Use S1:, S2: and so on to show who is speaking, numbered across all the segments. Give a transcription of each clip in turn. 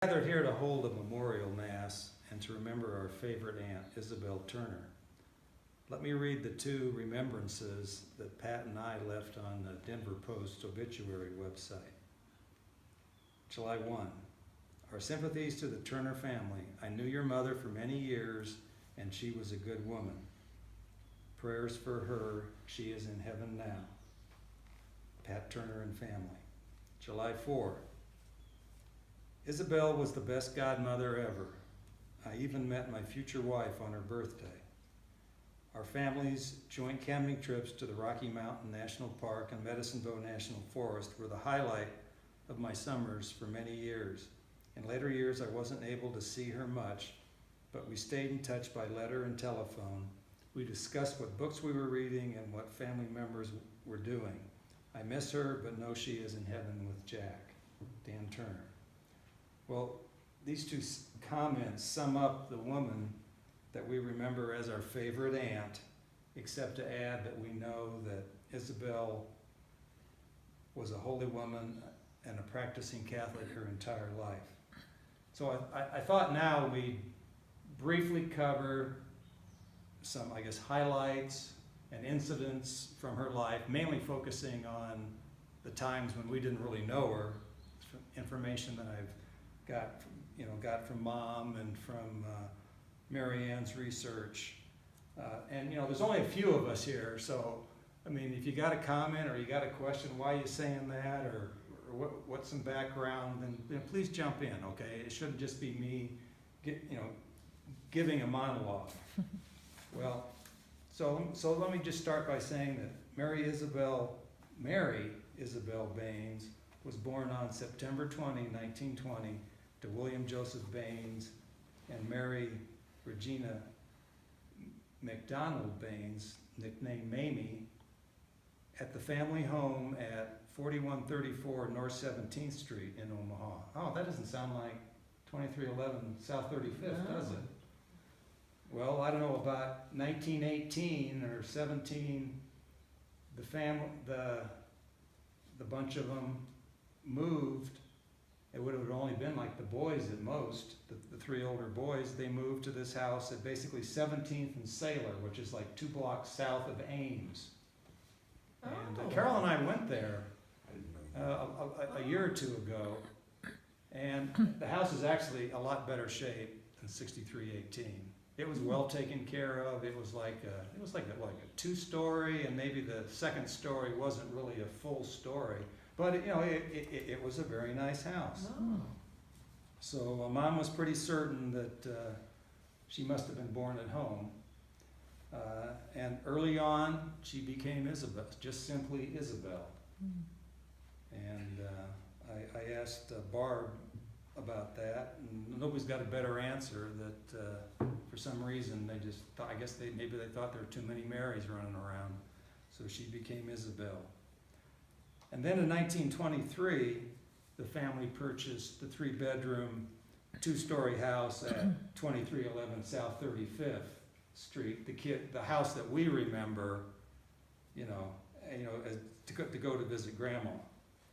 S1: Gathered here to hold a memorial mass and to remember our favorite aunt, Isabel Turner. Let me read the two remembrances that Pat and I left on the Denver Post obituary website. July 1. Our sympathies to the Turner family. I knew your mother for many years, and she was a good woman. Prayers for her. She is in heaven now. Pat Turner and family. July 4. Isabel was the best godmother ever. I even met my future wife on her birthday. Our family's joint camping trips to the Rocky Mountain National Park and Medicine Bow National Forest were the highlight of my summers for many years. In later years, I wasn't able to see her much, but we stayed in touch by letter and telephone. We discussed what books we were reading and what family members were doing. I miss her, but know she is in heaven with Jack. Dan Turner. Well, these two comments sum up the woman that we remember as our favorite aunt, except to add that we know that Isabel was a holy woman and a practicing Catholic her entire life. So I thought now we'd briefly cover some, highlights and incidents from her life, mainly focusing on the times when we didn't really know her, information that I've got from Mom and from Mary Ann's research. There's only a few of us here, so, if you got a comment or you got a question, why are you saying that, or what's some background, then please jump in, okay? It shouldn't just be me, giving a monologue. Well, so let me just start by saying that Mary Isabel Baines was born on September 20, 1920, to William Joseph Baines and Mary Regina McDonald Baines, nicknamed Mamie, at the family home at 4134 North 17th Street in Omaha. Oh, that doesn't sound like 2311 South 35th, does it? Well, I don't know, about 1918 or 17, the bunch of them moved. It would have only been like the boys at most, the three older boys. They moved to this house at basically 17th and Sailor, which is like 2 blocks south of Ames. And Carol and I went there a year or two ago, and the house is actually a lot better shape than 6318. It was well taken care of. It was like a 2-story, and maybe the second story wasn't really a full story. But it was a very nice house.
S2: Oh.
S1: So Mom was pretty certain that she must have been born at home. And early on, she became Isabel, just simply Isabel.
S2: Mm.
S1: And I asked Barb about that, and nobody's got a better answer. That for some reason they just thought, maybe they thought there were too many Marys running around, so she became Isabel. And then in 1923, the family purchased the 3-bedroom, 2-story house at 2311 South 35th Street. The house that we remember, to go to visit Grandma.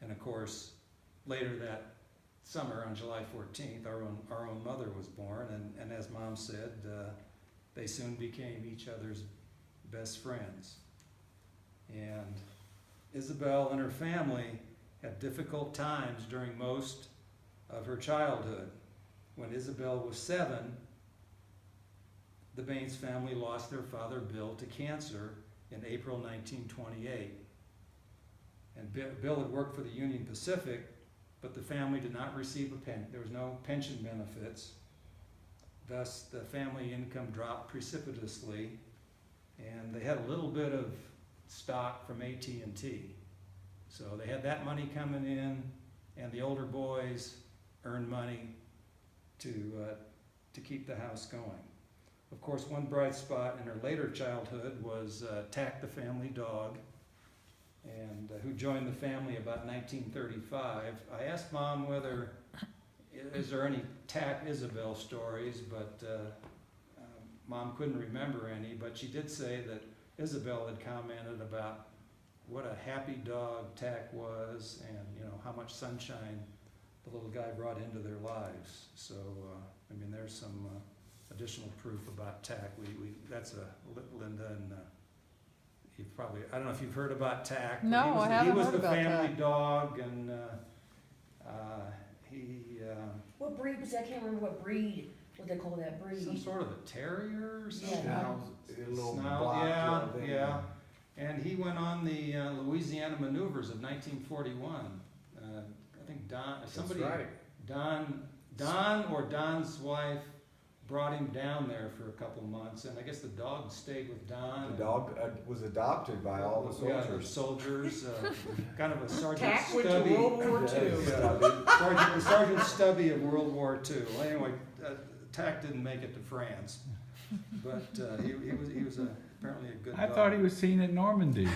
S1: And of course, later that summer on July 14th, our own mother was born, and as Mom said, they soon became each other's best friends. And Isabel and her family had difficult times during most of her childhood. When Isabel was 7, the Baines family lost their father Bill to cancer in April 1928. And Bill had worked for the Union Pacific, but the family did not receive a pension. There was no pension benefits. Thus, the family income dropped precipitously, and they had a little bit of stock from AT&T. So they had that money coming in, and the older boys earned money to keep the house going. Of course, one bright spot in her later childhood was Tack the family dog, and who joined the family about 1935. I asked Mom is there any Tack Isabel stories, but Mom couldn't remember any, but she did say that Isabel had commented about what a happy dog Tack was, and how much sunshine the little guy brought into their lives. So, I mean, there's some additional proof about Tack. That's Linda, and you've probably, I don't know if you've heard about Tack.
S2: No, I haven't heard about
S1: He was the family
S2: Tack.
S1: dog, and
S3: What breed was that? I can't remember what breed, what they call that breed.
S1: some sort of a terrier or something.
S3: Yeah.
S4: A little
S1: Snout,
S4: block
S1: yeah,
S4: of it.
S1: yeah. And he went on the Louisiana maneuvers of 1941. I think somebody,
S4: right.
S1: Don or Don's wife brought him down there for a couple months, and I guess the dog stayed with Don.
S4: The dog was adopted by all the
S1: Yeah,
S4: soldiers.
S1: soldiers, kind of a Sergeant
S3: Tack went to
S1: Stubby.
S3: World War
S4: Yeah,
S3: II.
S1: Yeah, Sergeant Stubby of World War II. Well, anyway, Tack didn't make it to France, but he was apparently a good
S5: I
S1: dog.
S5: thought he was seen at Normandy.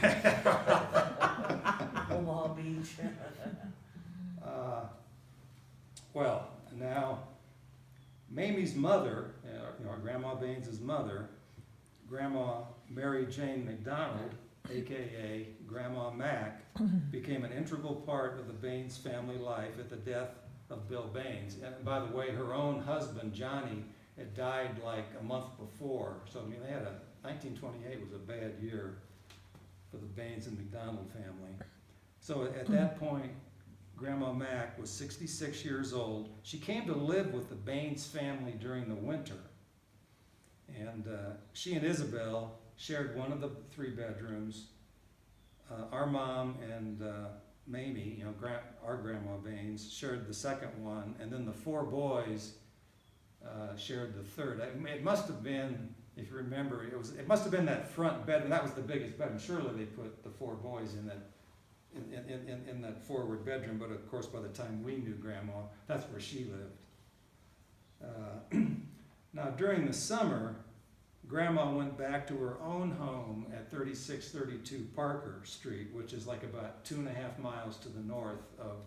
S3: Omaha Beach.
S1: Well, now, Mamie's mother, our Grandma Baines' mother, Grandma Mary Jane McDonald, AKA Grandma Mac, became an integral part of the Baines family life at the death of Bill Baines. And by the way, her own husband, Johnny, had died like a month before. So, I mean, 1928 was a bad year for the Baines and McDonald family. So at that point, Grandma Mac was 66 years old. She came to live with the Baines family during the winter. And she and Isabel shared one of the 3 bedrooms. Our mom and Mamie, our Grandma Baines, shared the second one. And then the 4 boys shared the third. It must have been, if you remember, it must have been that front bedroom. That was the biggest bedroom. Surely they put the 4 boys in that in that forward bedroom, but of course by the time we knew Grandma, that's where she lived. Now during the summer, Grandma went back to her own home at 3632 Parker Street, which is like about 2.5 miles to the north of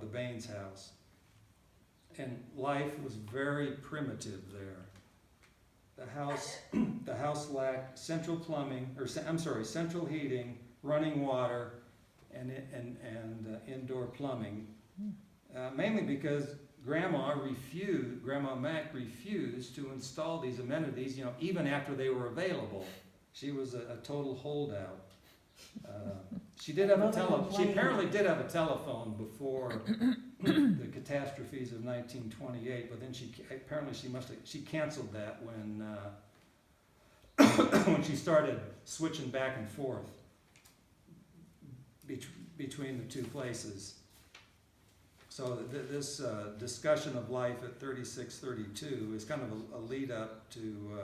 S1: the Baines house. And life was very primitive there. The house lacked central plumbing, central heating, running water, and indoor plumbing. Mainly because Grandma Mac refused to install these amenities, even after they were available. She was a total holdout. She apparently did have a telephone before the catastrophes of 1928, but then she canceled that when she started switching back and forth between the 2 places. So this discussion of life at 3632 is kind of a lead up to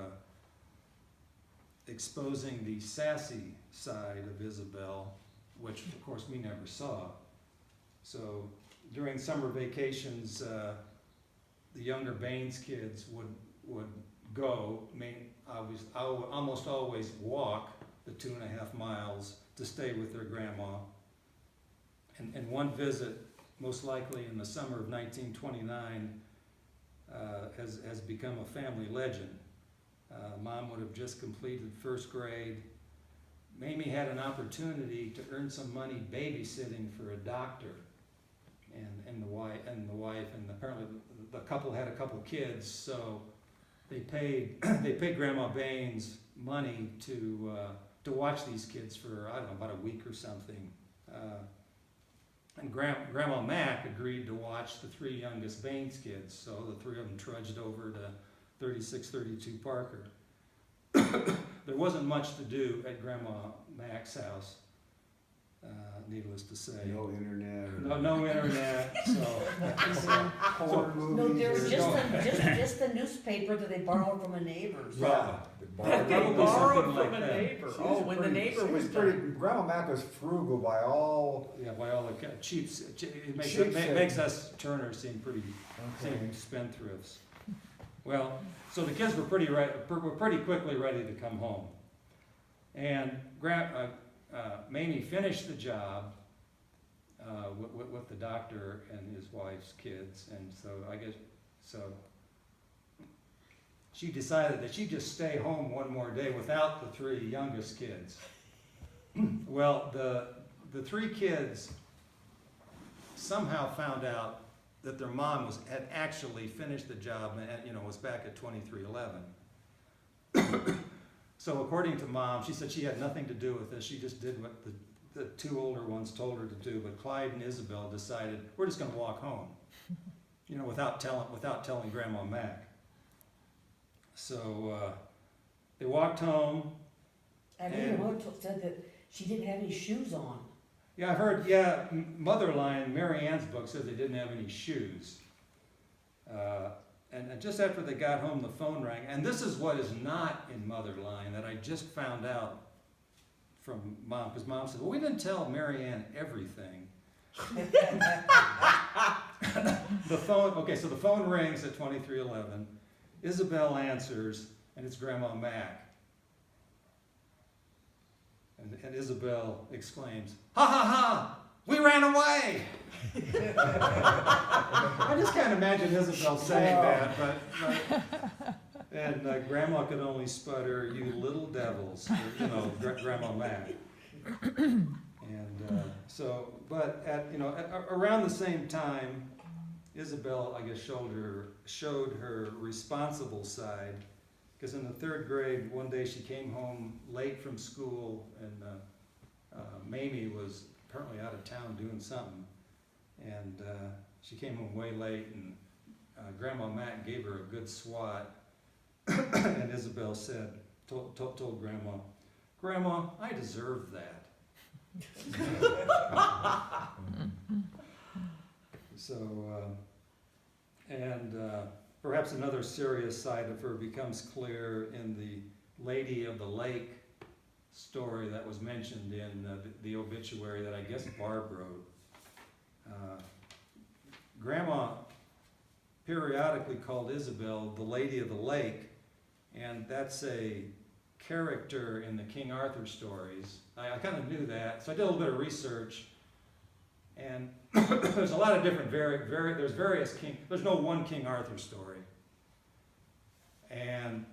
S1: exposing the sassy side of Isabel, which of course we never saw. So during summer vacations, the younger Baines kids would go. I would almost always walk the 2.5 miles to stay with their grandma. And one visit, most likely in the summer of 1929, has become a family legend. Mom would have just completed 1st grade. Mamie had an opportunity to earn some money babysitting for a doctor, and the wife, and apparently the couple had a couple kids, so they paid Grandma Baines money to watch these kids for, I don't know, about a week or something. And Grandma Mac agreed to watch the 3 youngest Baines kids, so the 3 of them trudged over to 3632 Parker. There wasn't much to do at Grandma Mac's house, needless to say.
S4: No internet.
S1: No internet.
S3: No, there was just the newspaper that they borrowed from a neighbor's.
S4: Yeah.
S1: Probably
S3: Borrowed
S1: something
S3: from
S1: like
S3: a
S1: that.
S3: neighbor.
S4: She
S3: Oh,
S4: was
S3: when
S4: pretty-
S3: the neighbor
S4: she
S3: was
S4: pretty.
S3: done.
S4: Grandma Mac was frugal by all.
S1: Yeah, by all the cheap. It
S4: Cheap
S1: makes us Turners seem pretty
S4: Okay.
S1: spendthrifts. Well, so the kids were pretty quickly ready to come home, and Mamie finished the job with the doctor and his wife's kids, and so she decided that she'd just stay home one more day without the 3 youngest kids. Well, the 3 kids somehow found out that their mom had actually finished the job and, was back at 2311. So according to Mom, she said she had nothing to do with this. She just did what the two older ones told her to do. But Clyde and Isabel decided, we're just gonna walk home, without telling Grandma Mac. So they walked home.
S3: And even one said that she didn't have any shoes on.
S1: Yeah, I've heard, Motherline, Mary Ann's book says they didn't have any shoes. And just after they got home, the phone rang. And this is what is not in Motherline that I just found out from Mom, because Mom said, well, we didn't tell Mary Ann everything. The phone rings at 2311. Isabel answers, and it's Grandma Mac. And Isabel exclaims, ha ha ha, we ran away! I just can't imagine Isabel saying that, but Grandma could only sputter, you little devils, Grandma Mac. And but at around the same time, Isabel, I guess, showed her responsible side, because in the 3rd grade, one day she came home late from school, and Mamie was apparently out of town doing something, and she came home way late, and Grandma Mac gave her a good swat, and Isabel told Grandma, Grandma, I deserve that. Perhaps another serious side of her becomes clear in the Lady of the Lake story that was mentioned in the obituary that I guess Barb wrote. Grandma periodically called Isabel the Lady of the Lake, and that's a character in the King Arthur stories. I kind of knew that, so I did a little bit of research, and there's a lot of different there's various there's no one King Arthur story, and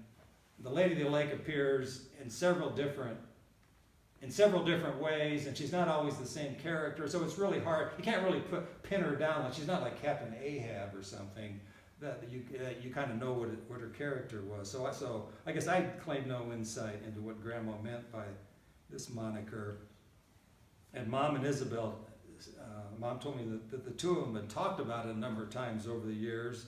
S1: the Lady of the Lake appears in several different ways, and she's not always the same character, so it's really hard. You can't really pin her down. Like, she's not like Captain Ahab or something that you kind of know what her character was. So I guess I claim no insight into what Grandma meant by this moniker. And Mom and Isabel, Mom told me that the two of them had talked about it a number of times over the years,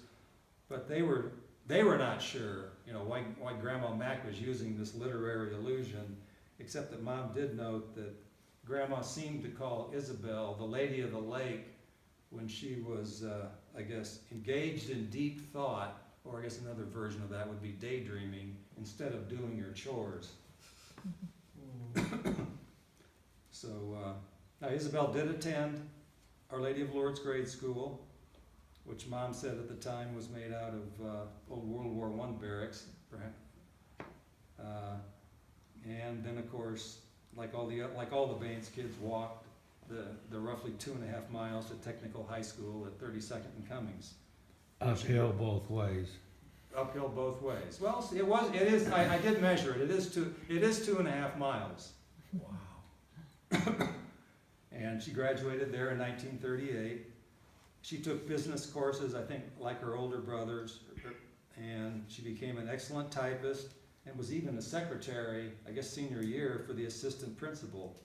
S1: but they were not sure, why Grandma Mac was using this literary allusion, except that Mom did note that Grandma seemed to call Isabel the Lady of the Lake when she was, I guess, engaged in deep thought, or I guess another version of that would be daydreaming, instead of doing her chores. So, now Isabel did attend Our Lady of Lourdes grade school, which Mom said at the time was made out of old World War I barracks, perhaps. And then, of course, like all the Baines kids, walked the roughly 2.5 miles to Technical High School at 32nd and Cummings.
S2: Uphill both ways.
S1: Uphill both ways. Well, it is. I did measure it. It is 2.5 miles.
S4: Wow.
S1: And she graduated there in 1938. She took business courses, I think, like her older brothers, and she became an excellent typist and was even a secretary, I guess senior year, for the assistant principal.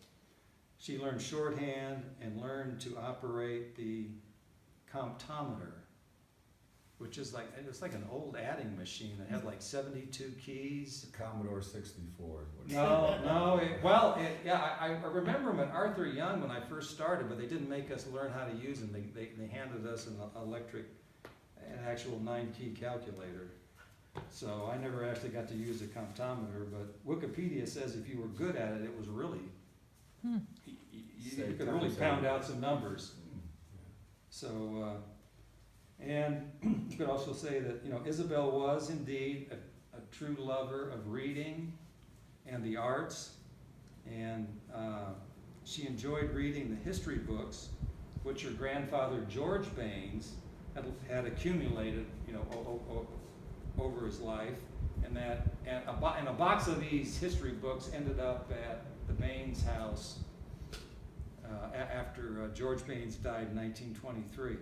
S1: She learned shorthand and learned to operate the comptometer, which is it's like an old adding machine that had like 72 keys.
S4: The Commodore 64 is what
S1: I remember them at Arthur Young when I first started, but they didn't make us learn how to use them. They handed us an actual 9-key calculator. So I never actually got to use a comptometer, but Wikipedia says if you were good at it, it was really, you could really pound out some numbers. So, and you could also say that, Isabel was indeed a true lover of reading and the arts, and she enjoyed reading the history books, which her grandfather George Baines had accumulated, over his life, and a box of these history books ended up at the Baines house after George Baines died in 1923.